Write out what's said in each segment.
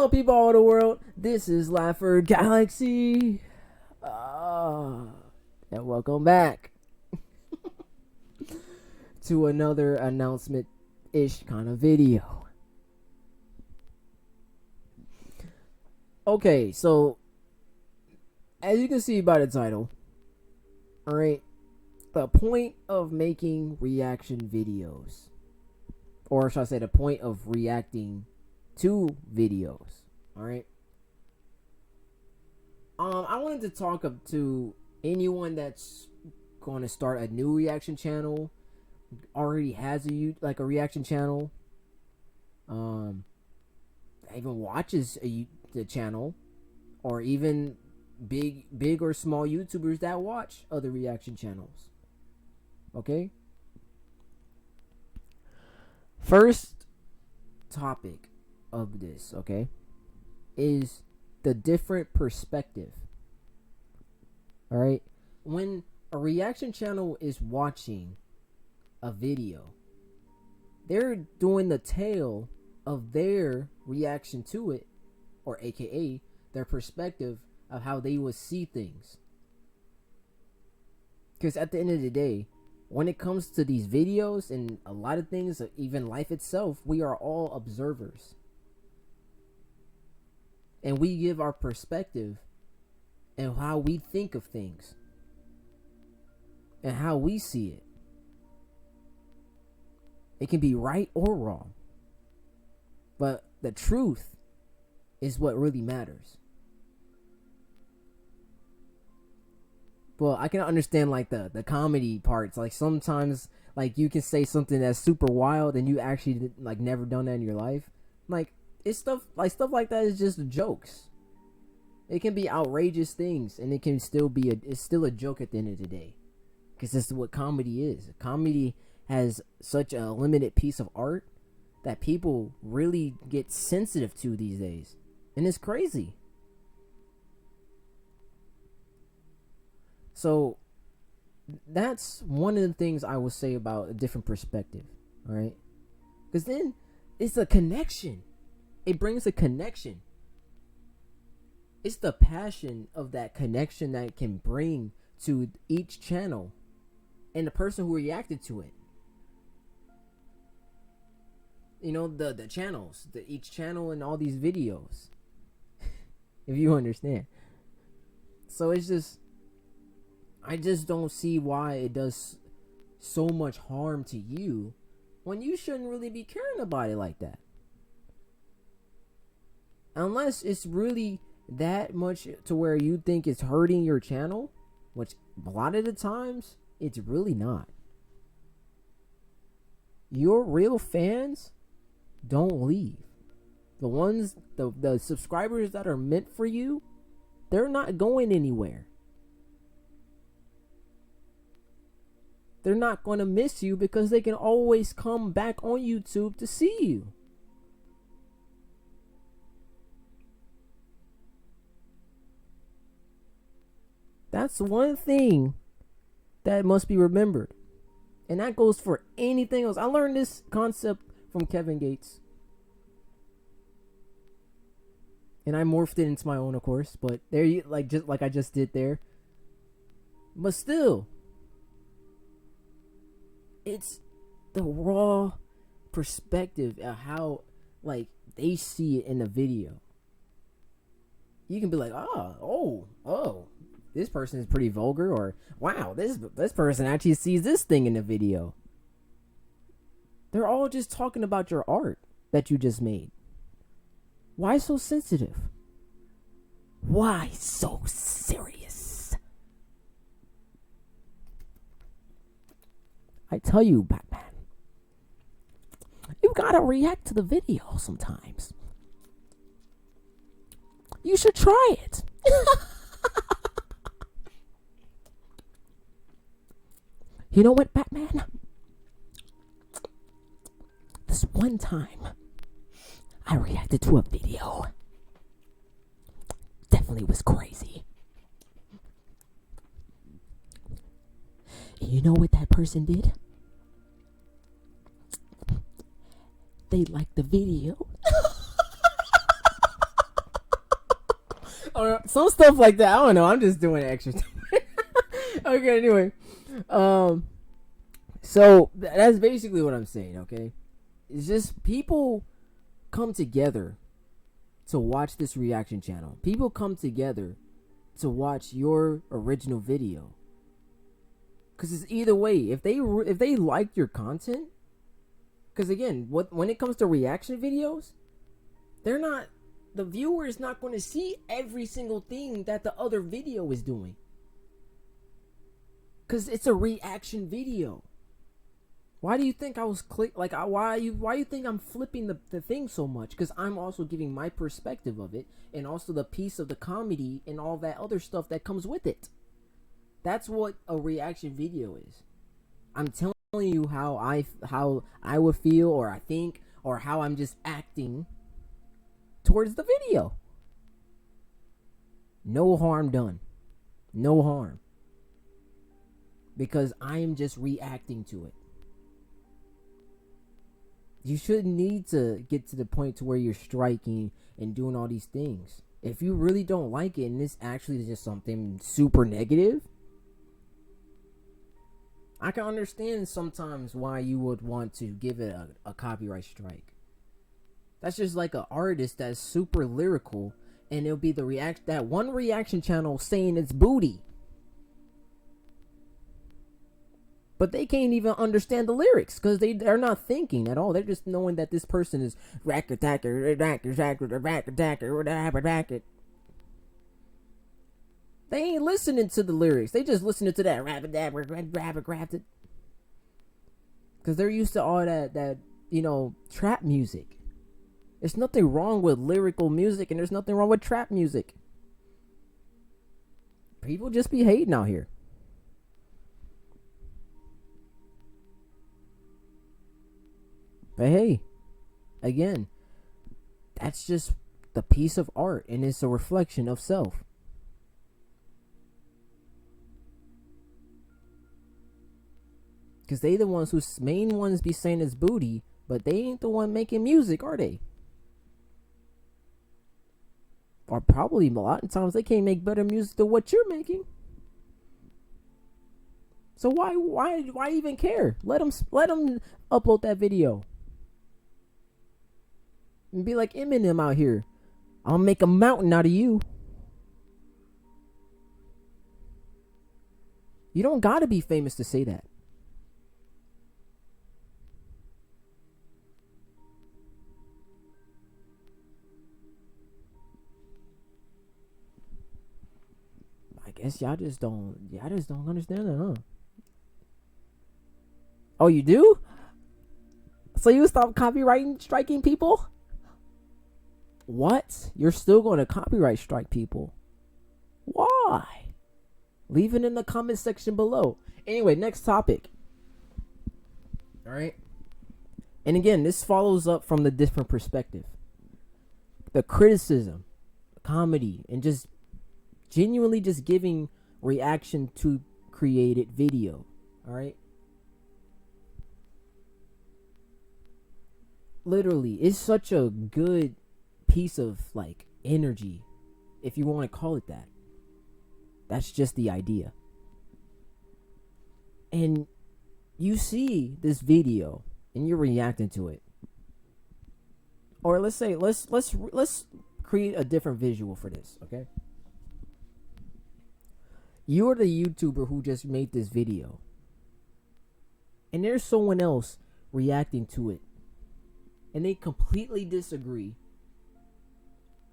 Hello, people all over the world. This is LaugherGalaxy. And welcome back to another announcement-ish kind of video. Okay, so as you can see by the title, alright, the point of making reaction videos, or should I say the point of reacting to videos, alright? I wanted to talk up to anyone that's going to start a new reaction channel, already has a reaction channel, even watches the channel, or even big or small YouTubers that watch other reaction channels. Okay? First topic of this, okay, is the different perspective. All right, when a reaction channel is watching a video, they're doing the tale of their reaction to it, or aka their perspective of how they would see things. Because at the end of the day, when it comes to these videos and a lot of things, even life itself, we are all observers. And we give our perspective and how we think of things and how we see it. It can be right or wrong, but the truth is what really matters. Well, I can understand like the comedy parts. Like sometimes like you can say something that's super wild and you actually like never done that in your life. Like it's stuff like that is just jokes. It can be outrageous things, and it can still be it's still a joke at the end of the day, because this is what comedy is. Comedy has such a limited piece of art that people really get sensitive to these days, and it's crazy. So that's one of the things I will say about a different perspective, all right? Because then it's a connection. It brings a connection. It's the passion of that connection that it can bring to each channel and the person who reacted to it. You know, the channels, each channel and all these videos. If you understand. So it's just, I just don't see why it does so much harm to you when you shouldn't really be caring about it like that. Unless it's really that much to where you think it's hurting your channel, which a lot of the times it's really not. Your real fans don't leave. The ones, the subscribers that are meant for you, they're not going anywhere. They're not going to miss you because they can always come back on YouTube to see you. That's one thing that must be remembered. And that goes for anything else. I learned this concept from Kevin Gates. And I morphed it into my own, of course. But there you just like I just did there. But still, it's the raw perspective of how like they see it in the video. You can be like, oh, this person is pretty vulgar, or wow, this person actually sees this thing in the video. They're all just talking about your art that you just made. Why so sensitive? Why so serious? I tell you, Batman, you gotta react to the video sometimes. You should try it. You know what, Batman? This one time, I reacted to a video. Definitely was crazy. And you know what that person did? They liked the video. some stuff like that. I don't know. I'm just doing extra stuff. Okay, anyway. So that's basically what I'm saying, okay? It's just people come together to watch this reaction channel. People come together to watch your original video. Cause it's either way. If they like your content, cause again, when it comes to reaction videos, the viewer is not going to see every single thing that the other video is doing. Cause it's a reaction video. Why do you think I was why you think I'm flipping the thing so much? Because I'm also giving my perspective of it, and also the piece of the comedy and all that other stuff that comes with it. That's what a reaction video is. I'm telling you how I would feel, or I think, or how I'm just acting towards the video. No harm done. No harm. Because I'm just reacting to it. You shouldn't need to get to the point to where you're striking and doing all these things. If you really don't like it and this actually is just something super negative, I can understand sometimes why you would want to give it a copyright strike. That's just like an artist that's super lyrical, and it'll be that one reaction channel saying it's booty. But they can't even understand the lyrics because they're not thinking at all. They're just knowing that this person is racket. They ain't listening to the lyrics. They just listening to that rabbit. Because they're used to all that trap music. There's nothing wrong with lyrical music, and there's nothing wrong with trap music. People just be hating out here. But hey, again, that's just the piece of art, and it's a reflection of self. Because they the ones whose main ones be saying it's booty, but they ain't the one making music, are they? Or probably a lot of times they can't make better music than what you're making. So why even care? Let them upload that video. And be like Eminem out here. I'll make a mountain out of you. You don't gotta be famous to say that. I guess y'all just don't understand it, huh? Oh, you do? So you stop copyright striking people? What? You're still going to copyright strike people? Why? Leave it in the comment section below. Anyway, next topic. All right. And again, this follows up from the different perspective. The criticism, comedy, and just genuinely just giving reaction to created video. All right. Literally, it's such a good piece of like energy, if you want to call it that. That's just the idea. And you see this video and you're reacting to it. Or let's say let's create a different visual for this, okay? You're the YouTuber who just made this video. And there's someone else reacting to it. And they completely disagree.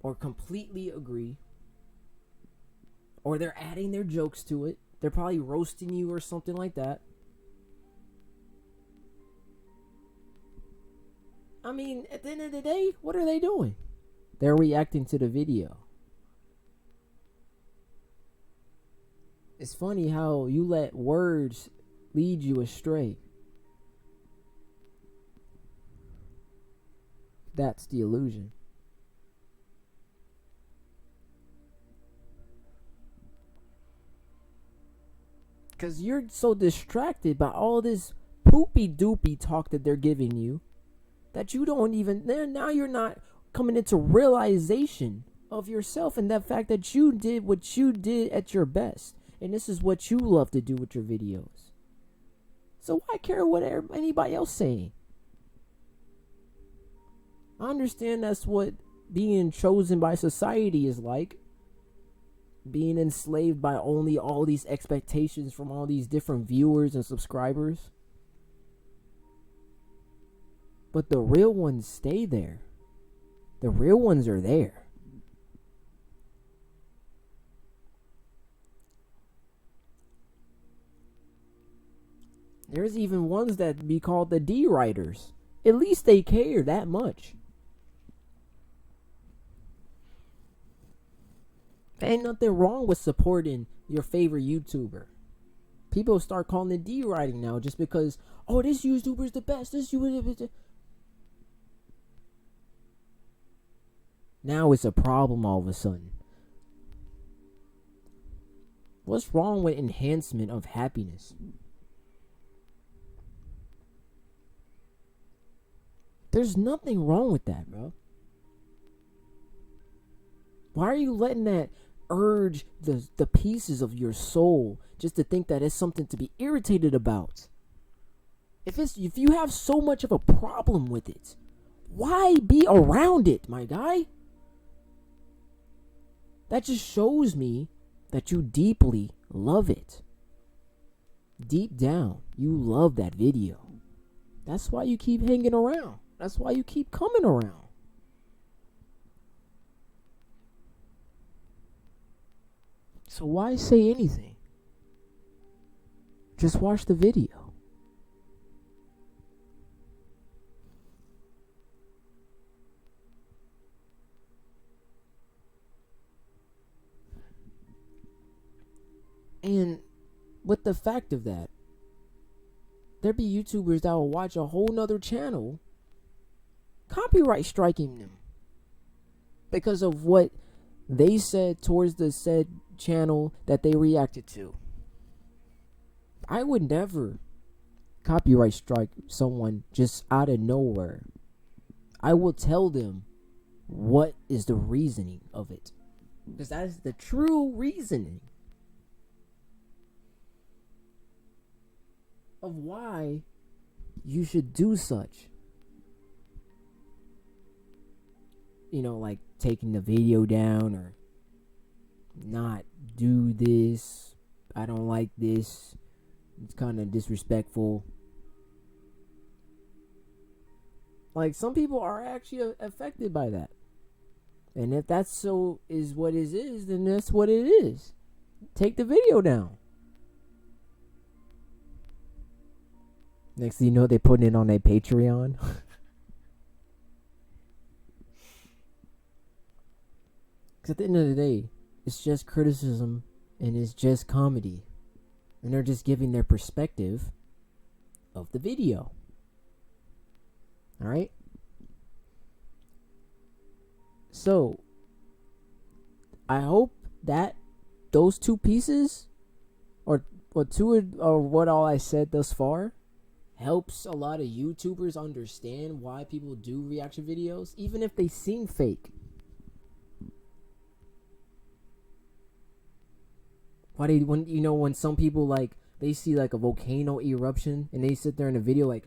Or completely agree. Or they're adding their jokes to it. They're probably roasting you or something like that. I mean, at the end of the day, what are they doing? They're reacting to the video. It's funny how you let words lead you astray. That's the illusion. Because you're so distracted by all this poopy doopy talk that they're giving you that you don't even, now you're not coming into realization of yourself and that fact that you did what you did at your best. And this is what you love to do with your videos. So why care what anybody else saying? I understand that's what being chosen by society is like. Being enslaved by only all these expectations from all these different viewers and subscribers. But the real ones stay there. The real ones are there. There's even ones that be called the D writers. At least they care that much. Ain't nothing wrong with supporting your favorite YouTuber. People start calling it D writing now just because, oh, this YouTuber's the best. This YouTuber. Now it's a problem all of a sudden. What's wrong with enhancement of happiness? There's nothing wrong with that, bro. Why are you letting that urge the pieces of your soul just to think that it's something to be irritated about? If you have so much of a problem with it, why be around it, my guy? That just shows me that you deeply love it. Deep down, you love that video. That's why you keep hanging around. That's why you keep coming around. So why say anything? Just watch the video. And with the fact of that, there be YouTubers that will watch a whole nother channel copyright striking them because of what they said towards the said channel that they reacted to. I would never copyright strike someone just out of nowhere. I will tell them what is the reasoning of it, because that is the true reasoning of why you should do such. You know, like taking the video down or not do this. I don't like this. It's kind of disrespectful. Like, some people are actually affected by that. And if that's so is what it is, then that's what it is. Take the video down. Next thing you know, they're putting it on their Patreon. Because at the end of the day, it's just criticism and it's just comedy. And they're just giving their perspective of the video. Alright? So, I hope that those two pieces, or what all I said thus far, helps a lot of YouTubers understand why people do reaction videos, even if they seem fake. When some people, like, they see like a volcano eruption and they sit there in a video like,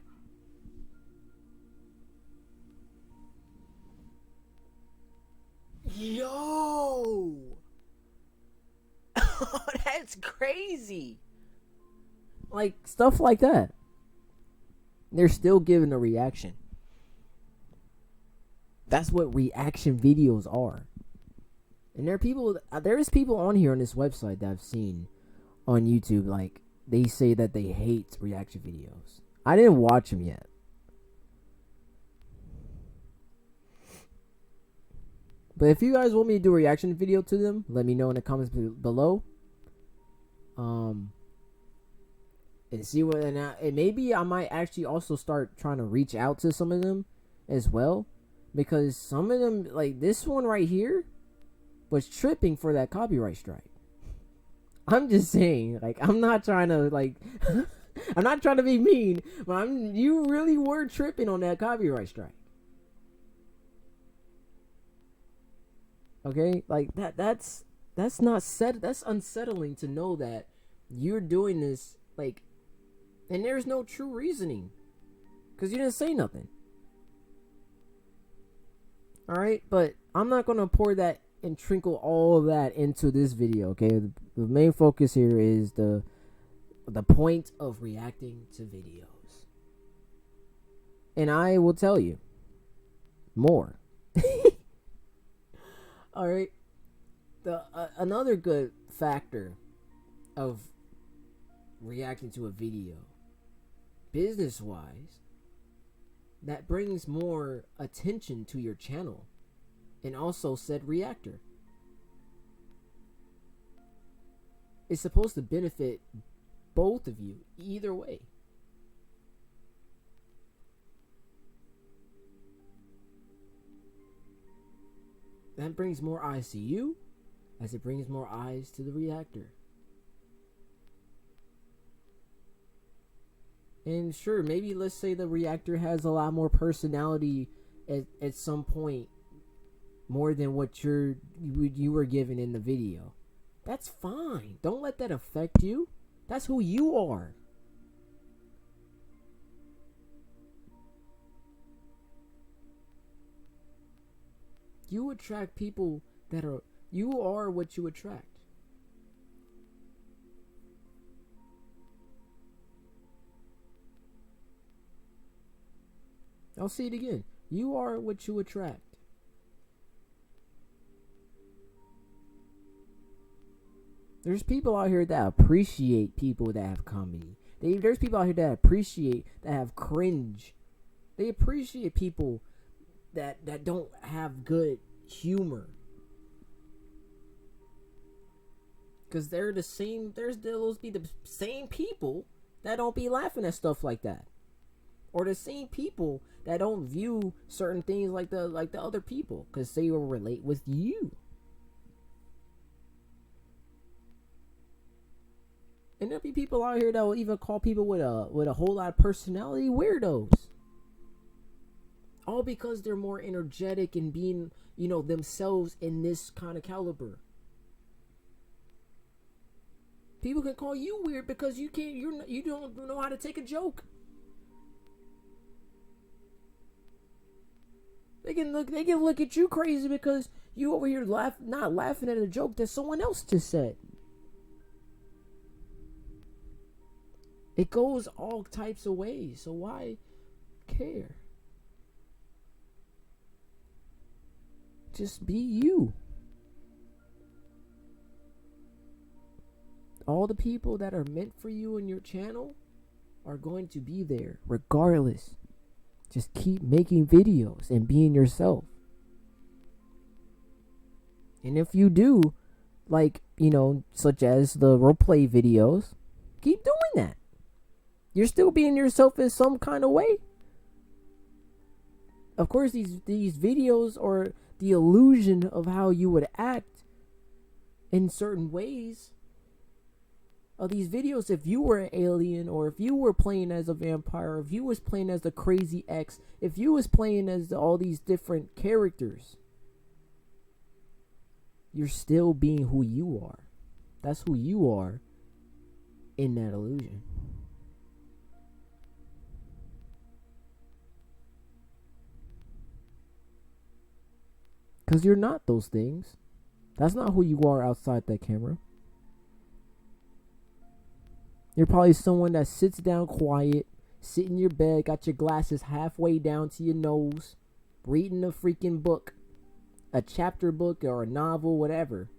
yo, that's crazy. Like, stuff like that. They're still giving a reaction. That's what reaction videos are. And there is people on here on this website that I've seen on YouTube, like, they say that they hate reaction videos. I didn't watch them yet. But if you guys want me to do a reaction video to them, let me know in the comments below. And see what, and maybe I might actually also start trying to reach out to some of them as well, because some of them, like this one right here, was tripping for that copyright strike. I'm just saying, like, I'm not trying to, like, I'm not trying to be mean, but you really were tripping on that copyright strike. Okay, like that's not set. That's unsettling to know that you're doing this, like, and there's no true reasoning because you didn't say nothing. All right, but I'm not gonna pour that and trinkle all of that into this video. Okay, the main focus here is the point of reacting to videos, and I will tell you more. All right, the another good factor of reacting to a video, business wise, that brings more attention to your channel, and also said Reactor. It's supposed to benefit both of you either way. That brings more eyes to you as it brings more eyes to the Reactor. And sure, maybe let's say the Reactor has a lot more personality at some point, more than what you were given in the video. That's fine. Don't let that affect you. That's who you are. You attract people that are, you are what you attract. I'll say it again. You are what you attract. There's people out here that appreciate people that have comedy. There's people out here that appreciate, that have cringe. They appreciate people that don't have good humor. Because they're the same, those be the same people that don't be laughing at stuff like that. Or the same people that don't view certain things like the other people, because they will relate with you. And there'll be people out here that will even call people with a whole lot of personality weirdos. All because they're more energetic and being, themselves in this kind of caliber. People can call you weird because you don't know how to take a joke. They can look at you crazy because you over here not laughing at a joke that someone else just said. It goes all types of ways, so why care? Just be you. All the people that are meant for you in your channel are going to be there regardless. Just keep making videos and being yourself. And if you do, such as the roleplay videos, keep doing that. You're still being yourself in some kind of way. Of course, these videos are the illusion of how you would act in certain ways. Of these videos, if you were an alien, or if you were playing as a vampire, or if you was playing as the crazy ex, if you was playing as all these different characters, you're still being who you are. That's who you are in that illusion. Because you're not those things. That's not who you are outside that camera. You're probably someone that sits down quiet, sit in your bed, got your glasses halfway down to your nose, reading a freaking book, a chapter book or a novel, whatever.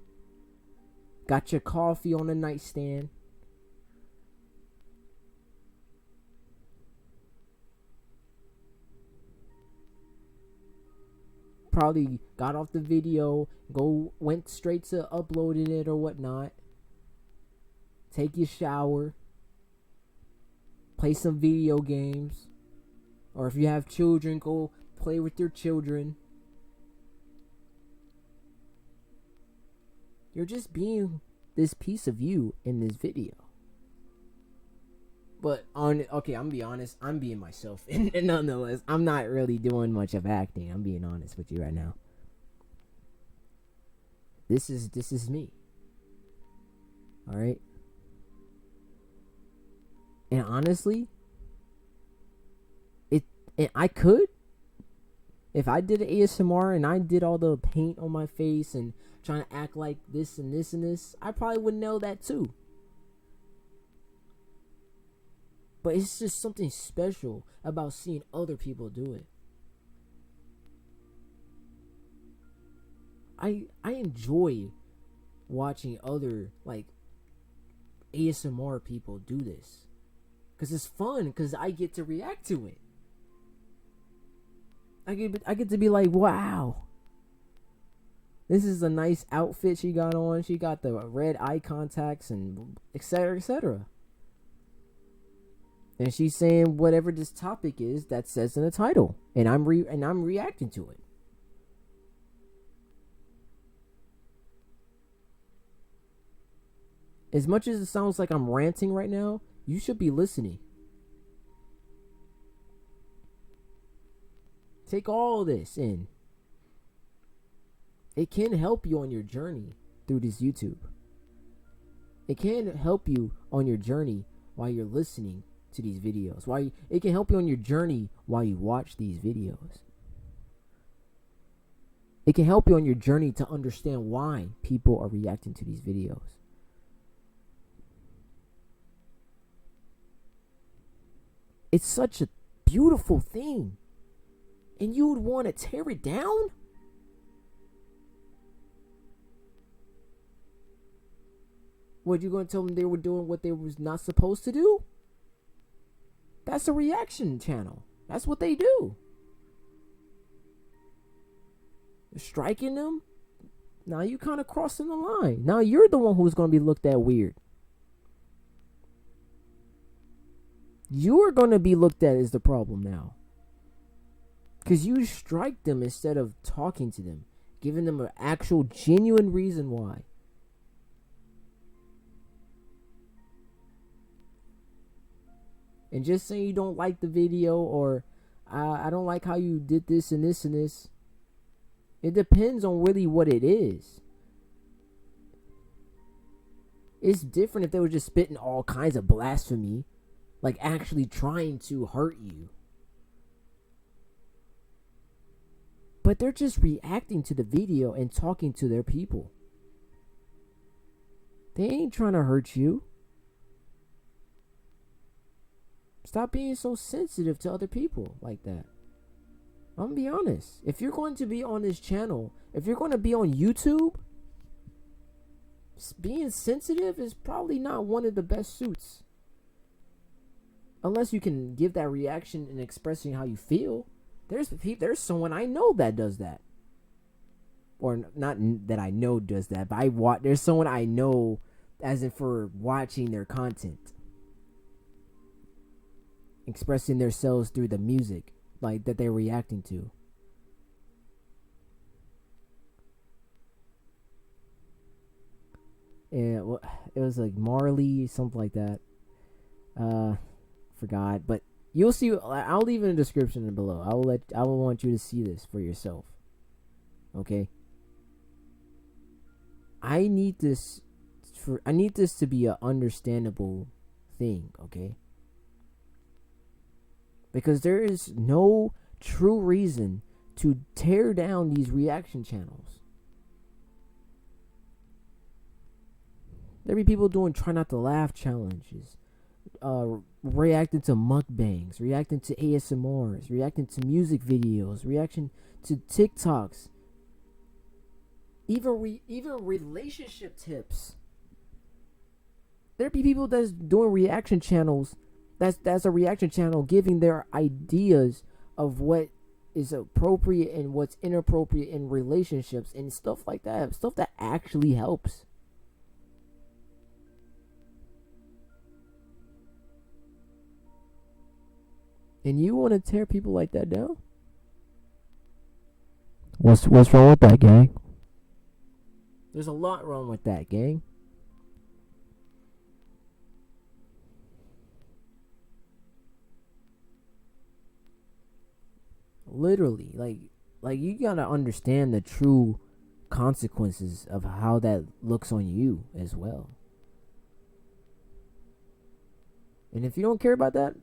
Got your coffee on the nightstand. Probably got off the video, went straight to uploading it or whatnot. Take your shower. Play some video games. Or if you have children, go play with your children. You're just being this piece of you in this video. But I'm gonna be honest, I'm being myself. And nonetheless, I'm not really doing much of acting. I'm being honest with you right now. This is me. All right. And honestly, and I could, if I did an ASMR and I did all the paint on my face and trying to act like this and this and this, I probably would know that too. But it's just something special about seeing other people do it. I enjoy watching other like ASMR people do this, because it's fun, because I get to react to it. I get to be like, wow, this is a nice outfit she got on. She got the red eye contacts and etc. etc. And she's saying whatever this topic is that says in the title, and I'm reacting to it. As much as it sounds like I'm ranting right now, you should be listening. Take all this in. It can help you on your journey through this YouTube. It can help you on your journey while you're listening to these videos. It can help you on your journey while you watch these videos. It can help you on your journey to understand why people are reacting to these videos. It's such a beautiful thing. And you would want to tear it down? What, you going to tell them they were doing what they was not supposed to do? That's a reaction channel. That's what they do. You're striking them. Now you kind of crossing the line. Now you're the one who's going to be looked at weird. You're going to be looked at as the problem now. Because you strike them instead of talking to them. Giving them an actual genuine reason why. And just saying you don't like the video, or I don't like how you did this and this and this. It depends on really what it is. It's different if they were just spitting all kinds of blasphemy. Like actually trying to hurt you. But they're just reacting to the video and talking to their people. They ain't trying to hurt you. Stop being so sensitive to other people like that. I'm gonna be honest. If you're going to be on this channel, if you're going to be on YouTube, being sensitive is probably not one of the best suits. Unless you can give that reaction and expressing how you feel. There's someone I know that does that. Or not that I know does that, but there's someone I know as in for watching their content. Expressing themselves through the music like that they're reacting to. And it was like Marley, something like that. Forgot, but you'll see. I'll leave in the description below. I will want you to see this for yourself. Okay. I need this to be an understandable thing. Okay. Because there is no true reason to tear down these reaction channels. There be people doing try not to laugh challenges. Reacting to mukbangs, reacting to ASMRs, reacting to music videos, reaction to TikToks, even relationship tips. There be people that's doing reaction channels. That's a reaction channel giving their ideas of what is appropriate and what's inappropriate in relationships and stuff like that. Stuff that actually helps. And you want to tear people like that down? What's wrong with that, gang? There's a lot wrong with that, gang. Literally, like you gotta understand the true consequences of how that looks on you as well. And if you don't care about that,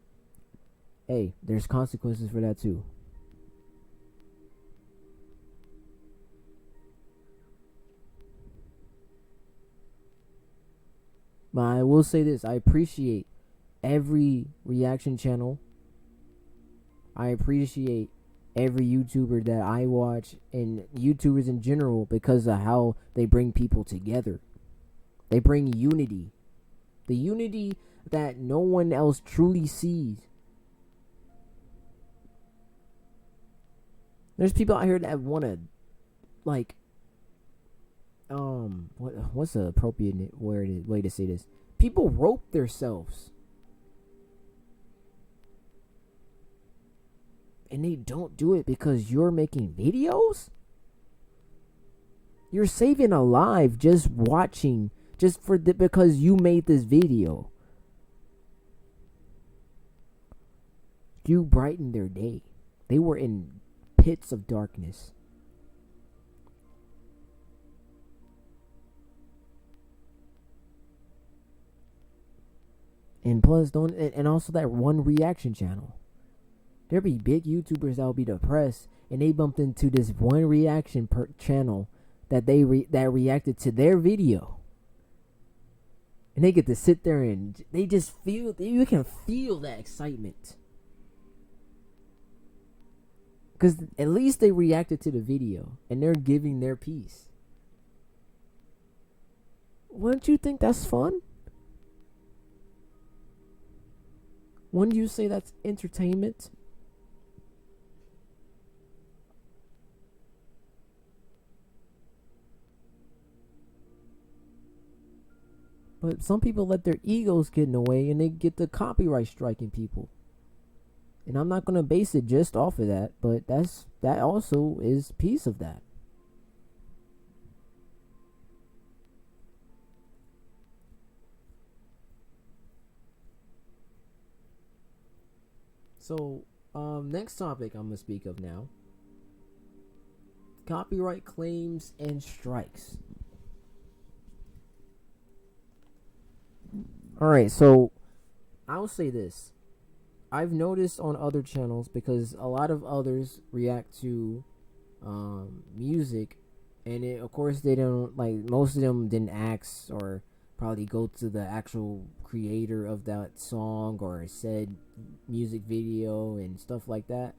hey, there's consequences for that too. But I will say this, I appreciate every reaction channel. I appreciate every YouTuber that I watch and YouTubers in general because of how they bring people together. They bring unity. The unity that no one else truly sees. There's people out here that want to, like, what's the appropriate way to say this? People rope themselves. And they don't do it because you're making videos? You're saving a life just watching, because you made this video. You brightened their day. They were in pits of darkness. And plus, and also that one reaction channel. There be big YouTubers that will be depressed, and they bumped into this one reaction channel that that reacted to their video, and they get to sit there and they just feel. You can feel that excitement because at least they reacted to the video, and they're giving their piece. Wouldn't you think that's fun? Wouldn't you say that's entertainment? But some people let their egos get in the way and they get the copyright striking people. And I'm not going to base it just off of that, but that also is piece of that. So, next topic I'm going to speak of now. Copyright claims and strikes. Alright, so I'll say this. I've noticed on other channels, because a lot of others react to music, and of course they don't, like, most of them didn't ask or probably go to the actual creator of that song or said music video and stuff like that.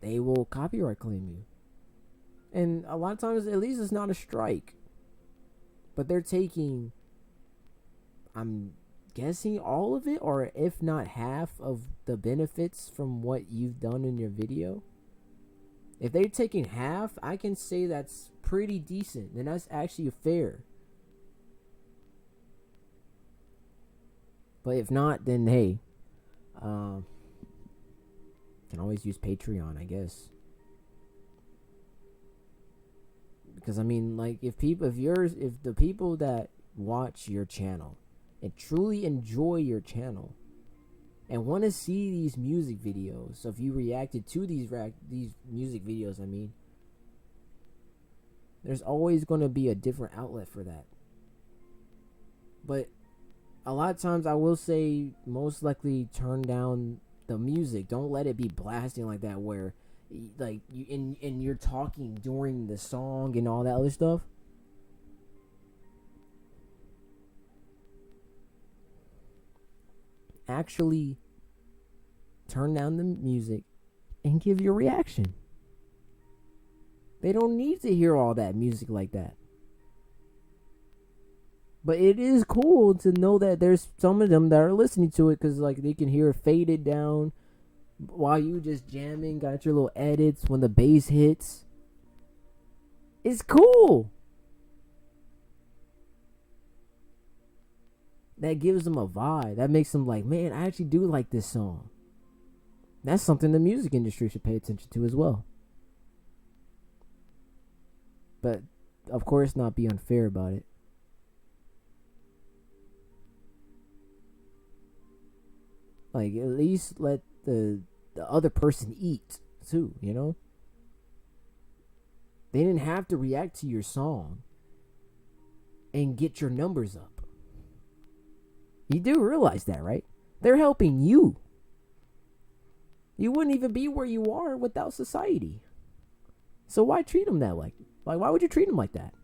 They will copyright claim you. And a lot of times, at least it's not a strike. But they're taking, I'm guessing, all of it, or if not half of the benefits from what you've done in your video. If they're taking half, I can say that's pretty decent, and that's actually fair. But if not, then hey, can always use Patreon, I guess. Because I mean, like, if the people that watch your channel and truly enjoy your channel and want to see these music videos, so if you reacted to these music videos, I mean, there's always going to be a different outlet for that. But a lot of times, I will say, most likely turn down the music. Don't let it be blasting like that, where like you and you're talking during the song and all that other stuff. Actually turn down the music and give your reaction. They don't need to hear all that music like that. But it is cool to know that there's some of them that are listening to it, because like they can hear it faded down while you just jamming, got your little edits when the bass hits. It's cool. That gives them a vibe. That makes them like, man, I actually do like this song. That's something the music industry should pay attention to as well. But, of course, not be unfair about it. Like, at least let the the other person eat too, you know? They didn't have to react to your song and get your numbers up. You do realize that, right? They're helping you. You wouldn't even be where you are without society. So why treat them that way? Like, why would you treat them like that?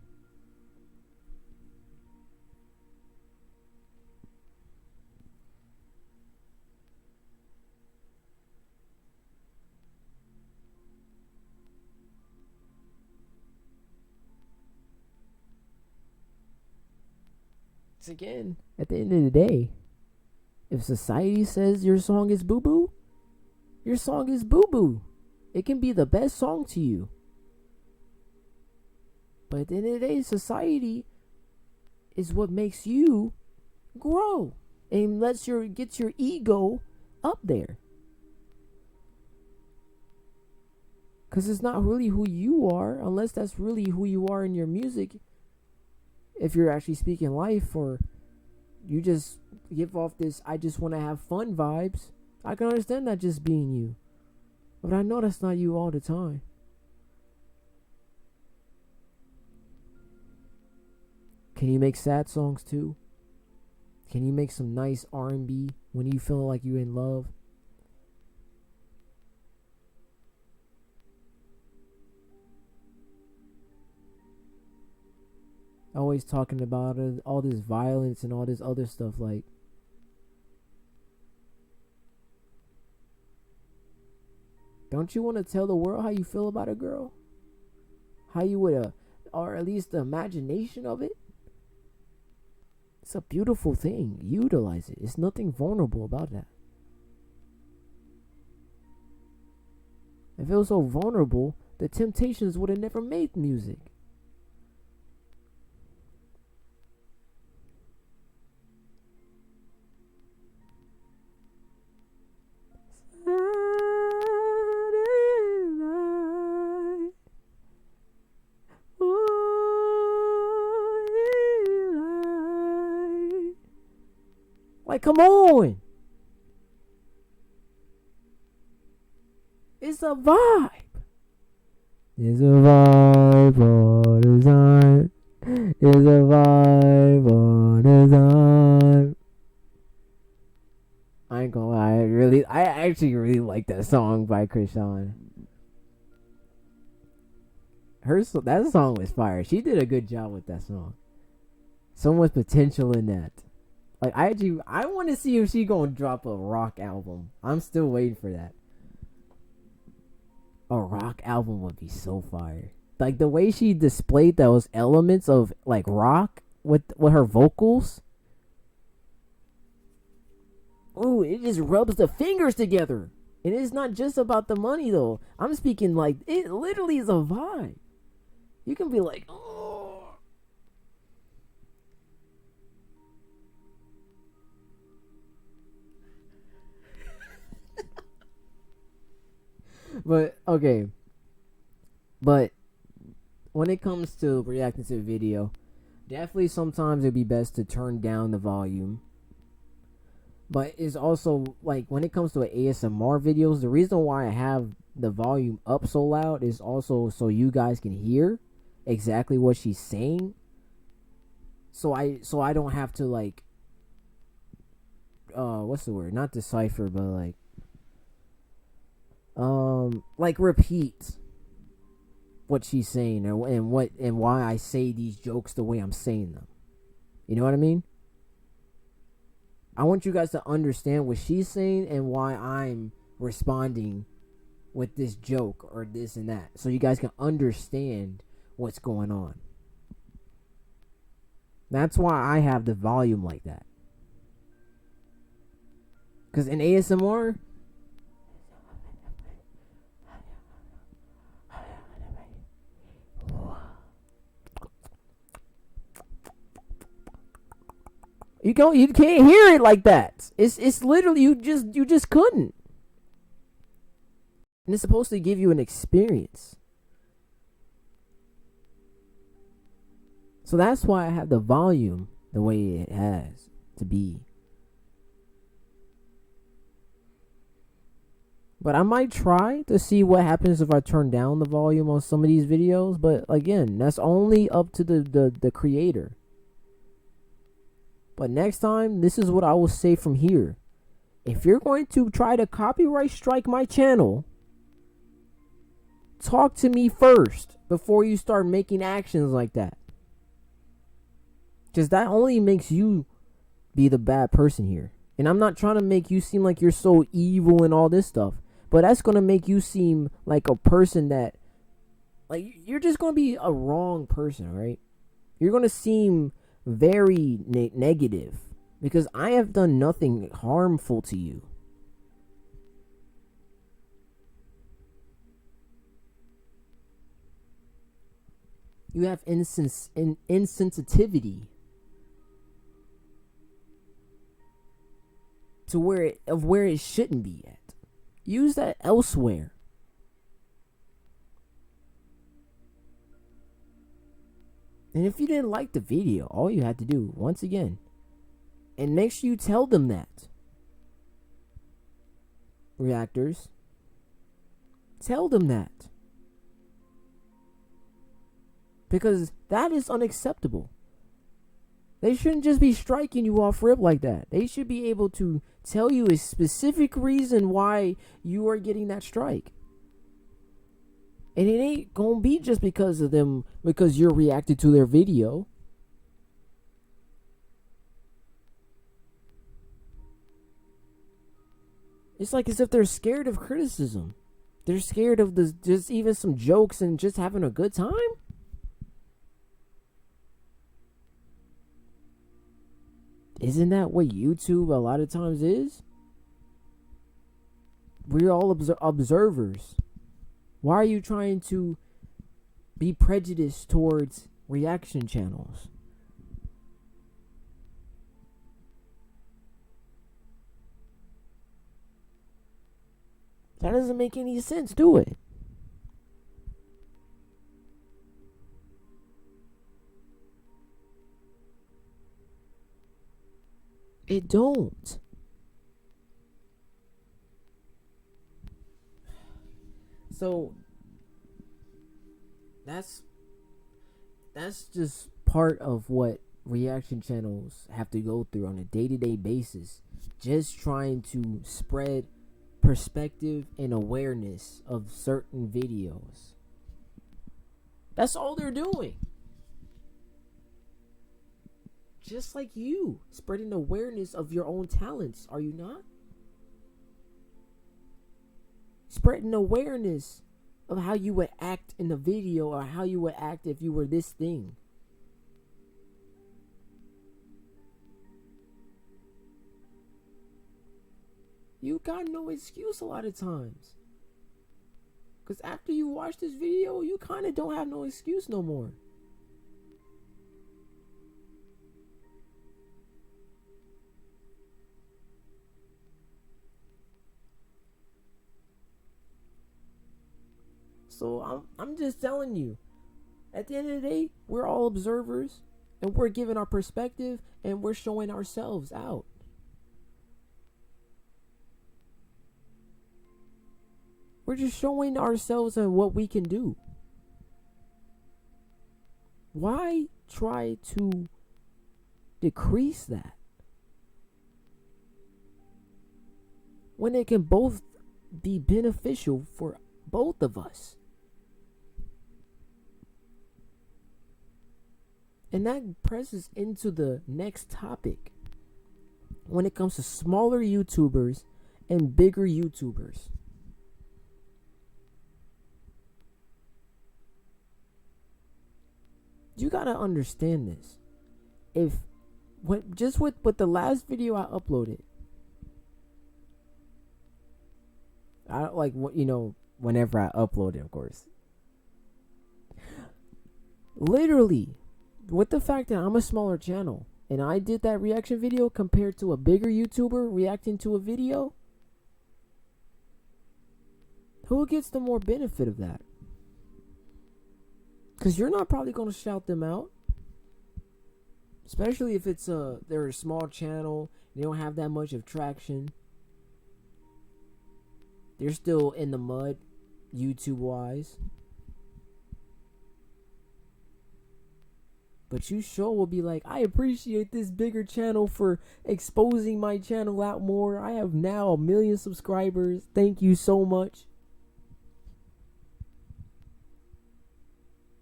It's again, at the end of the day, if society says your song is boo boo, your song is boo boo. It can be the best song to you. But at the end of the day, society is what makes you grow and gets your ego up there. Because it's not really who you are, unless that's really who you are in your music. If you're actually speaking life, or you just give off this I just want to have fun vibes, I can understand that just being you. But I know that's not you all the time. Can you make sad songs too? Can you make some nice R&B when you feel like you're in love? Always talking about it, all this violence and all this other stuff. Like, don't you want to tell the world how you feel about a girl? How you would, or at least the imagination of it? It's a beautiful thing. Utilize it. It's nothing vulnerable about that. If it was so vulnerable, the Temptations would have never made music. Like, come on. It's a vibe. It's a vibe all the time. It's a vibe all the time. I ain't gonna lie, I actually really like that song by Krishan. That song was fire. She did a good job with that song. So much potential in that. Like, I want to see if she gonna drop a rock album. I'm still waiting for that. A rock album would be so fire. Like, the way she displayed those elements of like rock with her vocals. Ooh, it just rubs the fingers together. And it's not just about the money though. I'm speaking like it literally is a vibe. You can be like, oh. But okay. But when it comes to reacting to a video, definitely sometimes it'd be best to turn down the volume. But it's also like when it comes to ASMR videos, the reason why I have the volume up so loud is also so you guys can hear exactly what she's saying. So I don't have to like what's the word? Not decipher, but like repeat what she's saying and why I say these jokes the way I'm saying them. You know what I mean? I want you guys to understand what she's saying and why I'm responding with this joke or this and that, so you guys can understand what's going on. That's why I have the volume like that. Because in ASMR, you can't hear it like that. It's literally you just couldn't. And it's supposed to give you an experience. So that's why I have the volume the way it has to be. But I might try to see what happens if I turn down the volume on some of these videos. But again, that's only up to the creator. But next time, this is what I will say from here. If you're going to try to copyright strike my channel, talk to me first before you start making actions like that. Because that only makes you be the bad person here. And I'm not trying to make you seem like you're so evil and all this stuff. But that's going to make you seem like a person that, like, you're just going to be a wrong person, right? You're going to seem very negative because I have done nothing harmful to you. You have insensitivity to where it shouldn't be at. Use that elsewhere. And if you didn't like the video, all you had to do, once again, and make sure you tell them that. Reactors. Tell them that. Because that is unacceptable. They shouldn't just be striking you off rip like that. They should be able to tell you a specific reason why you are getting that strike. And it ain't gonna be just because of them, because you're reacting to their video. It's like as if they're scared of criticism. They're scared of just even some jokes and just having a good time. Isn't that what YouTube a lot of times is? We're all observers. Why are you trying to be prejudiced towards reaction channels? That doesn't make any sense, do it? It don't. So that's just part of what reaction channels have to go through on a day-to-day basis, just trying to spread perspective and awareness of certain videos. That's all they're doing. Just like you, spreading awareness of your own talents, are you not? Spreading awareness of how you would act in a video or how you would act if you were this thing. You got no excuse a lot of times. Because after you watch this video, you kind of don't have no excuse no more. So I'm just telling you, at the end of the day, we're all observers and we're giving our perspective and we're showing ourselves out. We're just showing ourselves and what we can do. Why try to decrease that when it can both be beneficial for both of us? And that presses into the next topic when it comes to smaller YouTubers and bigger YouTubers. You gotta understand this. Just with the last video I uploaded, whenever I upload it, of course. Literally, with the fact that I'm a smaller channel and I did that reaction video compared to a bigger YouTuber reacting to a video, who gets the more benefit of that? Because you're not probably going to shout them out. Especially if they're a small channel, they don't have that much of traction. They're still in the mud, YouTube wise. But you sure will be like, I appreciate this bigger channel for exposing my channel out more. I have now 1 million subscribers. Thank you so much.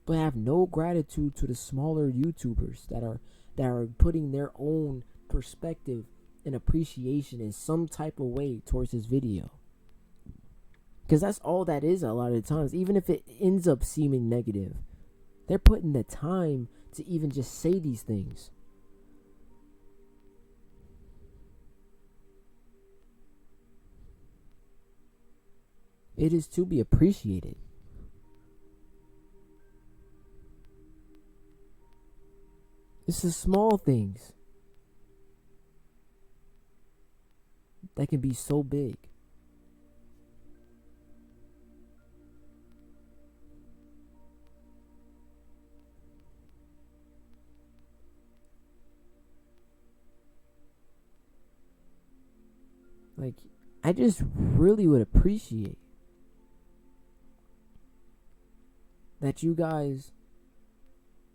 But have no gratitude to the smaller YouTubers that are putting their own perspective and appreciation in some type of way towards this video. Because that's all that is a lot of the times. Even if it ends up seeming negative, they're putting the time to even just say these things. It is to be appreciated. It's the small things that can be so big. Like, I just really would appreciate that you guys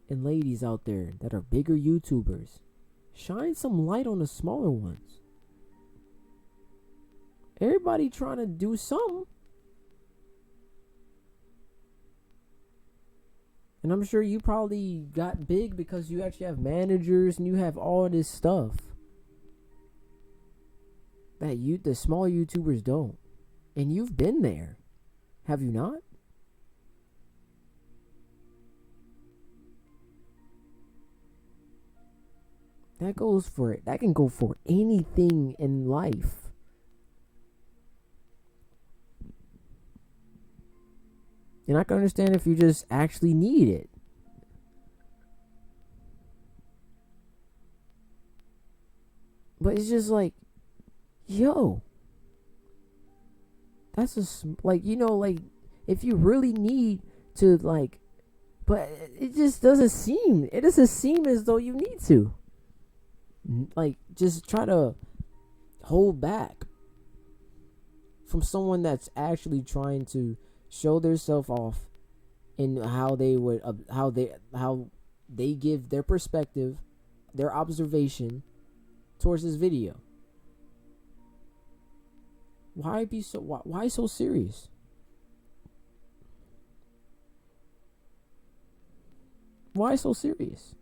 and ladies out there that are bigger YouTubers shine some light on the smaller ones. Everybody trying to do something. And I'm sure you probably got big because you actually have managers and you have all this stuff that the small YouTubers don't. And you've been there. Have you not? That can go for anything in life. And I can understand if you just actually need it. But it's just like, yo, that's like, if you really need to, like, but it doesn't seem as though you need to. Like, just try to hold back from someone that's actually trying to show themselves off in how they give their perspective, their observation towards this video. Why so serious? Why so serious?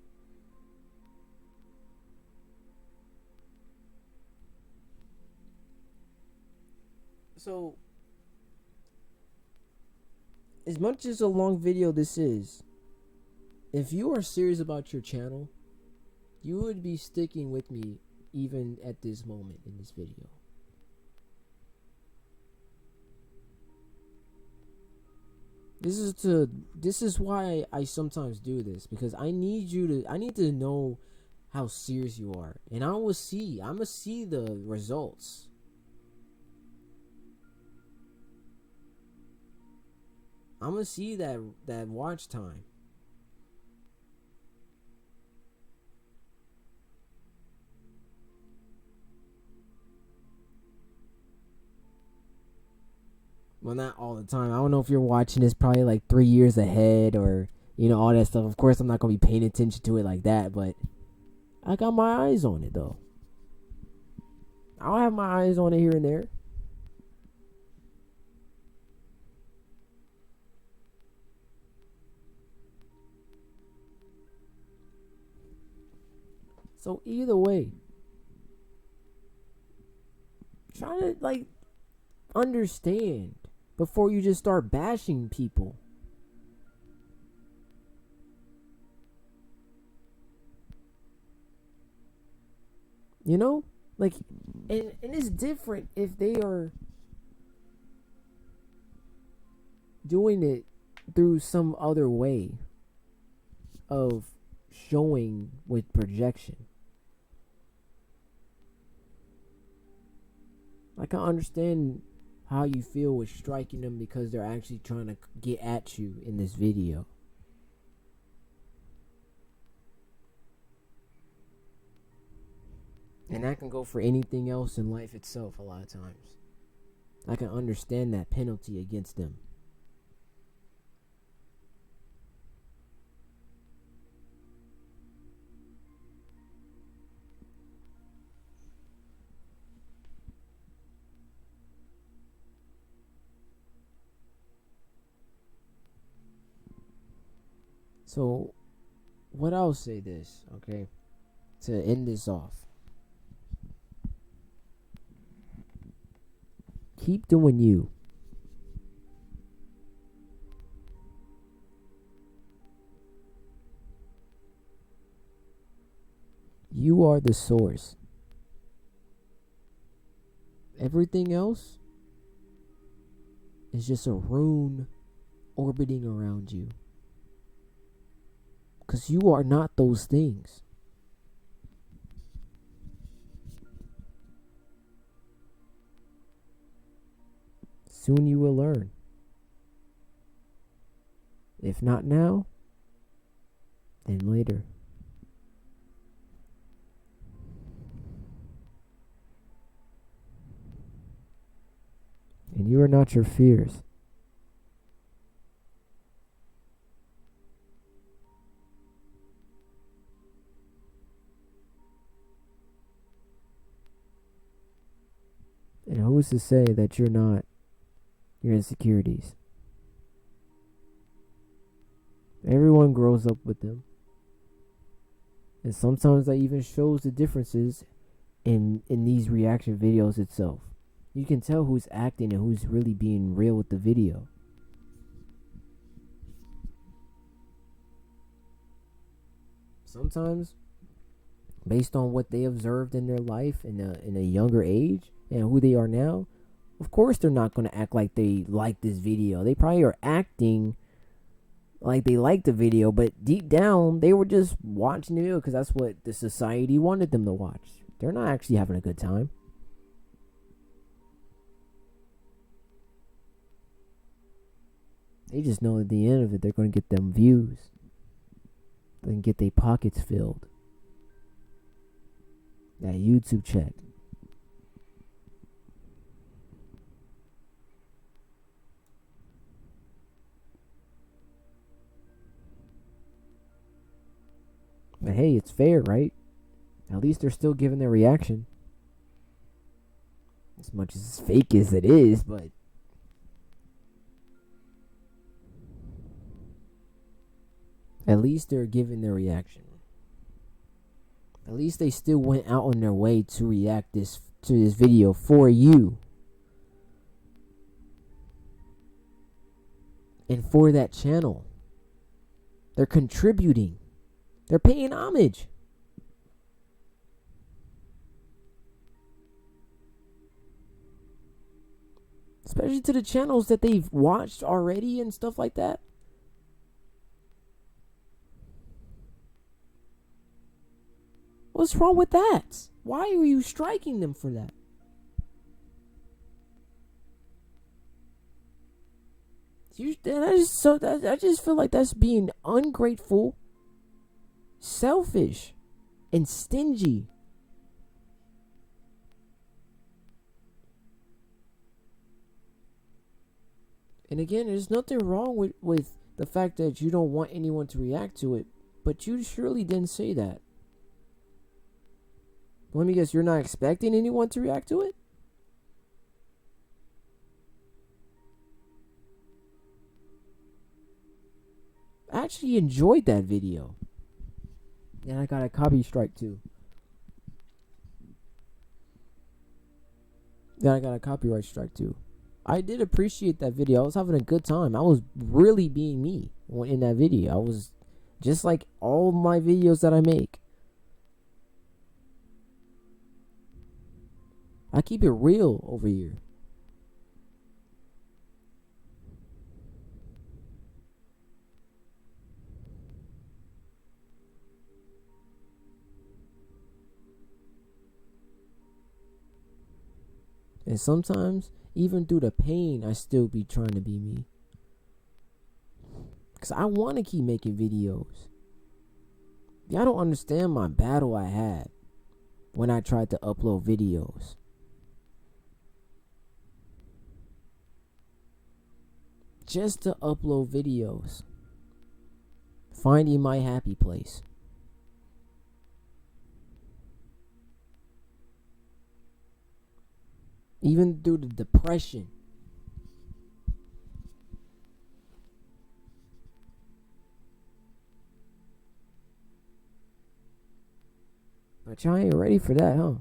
So, as much as a long video this is, if you are serious about your channel, you would be sticking with me even at this moment in this video. This is why I sometimes do this, because I need to know how serious you are, and I'm gonna see the results. I'm gonna see that watch time. Well, not all the time. I don't know if you're watching this probably like 3 years ahead or, all that stuff. Of course, I'm not going to be paying attention to it like that, but I got my eyes on it, though. I'll have my eyes on it here and there. So either way, try to, like, understand before you just start bashing people. Like, and it's different if they are doing it through some other way of showing with projection. I can understand how you feel with striking them because they're actually trying to get at you in this video. And that can go for anything else in life itself a lot of times. I can understand that penalty against them. So, what I'll say this, okay, to end this off. Keep doing you. You are the source. Everything else is just a rune orbiting around you. Because you are not those things. Soon you will learn. If not now, then later. And you are not your fears. And who's to say that you're not your insecurities? Everyone grows up with them. And sometimes that even shows the differences in these reaction videos itself. You can tell who's acting and who's really being real with the video. Sometimes, based on what they observed in their life in a younger age and who they are now, of course they're not going to act like they like this video. They probably are acting like they liked the video, but deep down they were just watching the video because that's what the society wanted them to watch. They're not actually having a good time. They just know at the end of it they're going to get them views. They can get their pockets filled. That YouTube check. But hey, it's fair, right? At least they're still giving their reaction. As much as fake as it is, but at least they're giving their reaction. At least they still went out on their way to react to this video for you. And for that channel. They're contributing. They're paying homage. Especially to the channels that they've watched already and stuff like that. What's wrong with that? Why are you striking them for that? I just feel like that's being ungrateful, selfish, and stingy. And again, there's nothing wrong with the fact that you don't want anyone to react to it, but you surely didn't say that. Let me guess, you're not expecting anyone to react to it? I actually enjoyed that video. And I got a copy strike too. Then I got a copyright strike too. I did appreciate that video. I was having a good time. I was really being me in that video. I was just like all my videos that I make. I keep it real over here. And sometimes, even through the pain, I still be trying to be me. Because I want to keep making videos. Y'all don't understand my battle I had when I tried to upload videos. just to upload videos. Finding my happy place. Even through the depression. But y'all ain't ready for that, huh?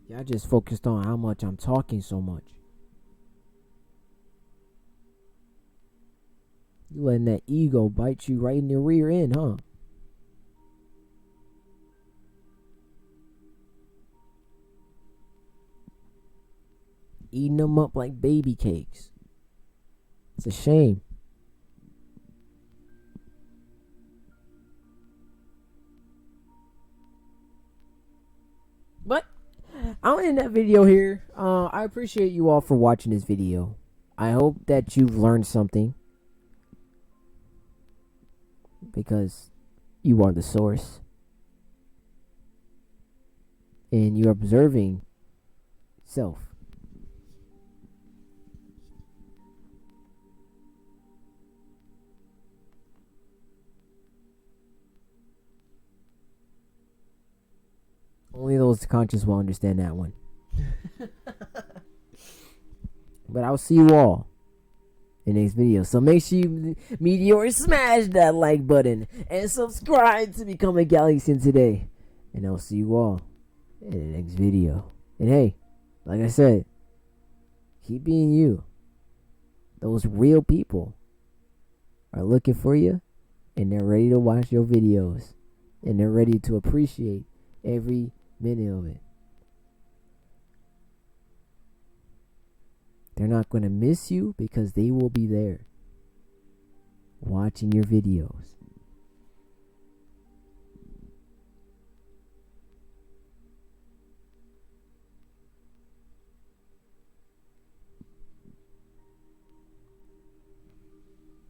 Y'all just focused on how much I'm talking so much. You letting that ego bite you right in the rear end, huh? Eating them up like baby cakes. It's a shame. But I'll end that video here. I appreciate you all for watching this video. I hope that you've learned something, because you are the source. And you're observing self. Only those conscious will understand that one. But I'll see you all in the next video. So make sure you meteor smash that like button and subscribe to become a Galaxian today. And I'll see you all in the next video. And hey, like I said, keep being you. Those real people are looking for you, and they're ready to watch your videos, and they're ready to appreciate every minute of it. They're not going to miss you, because they will be there watching your videos.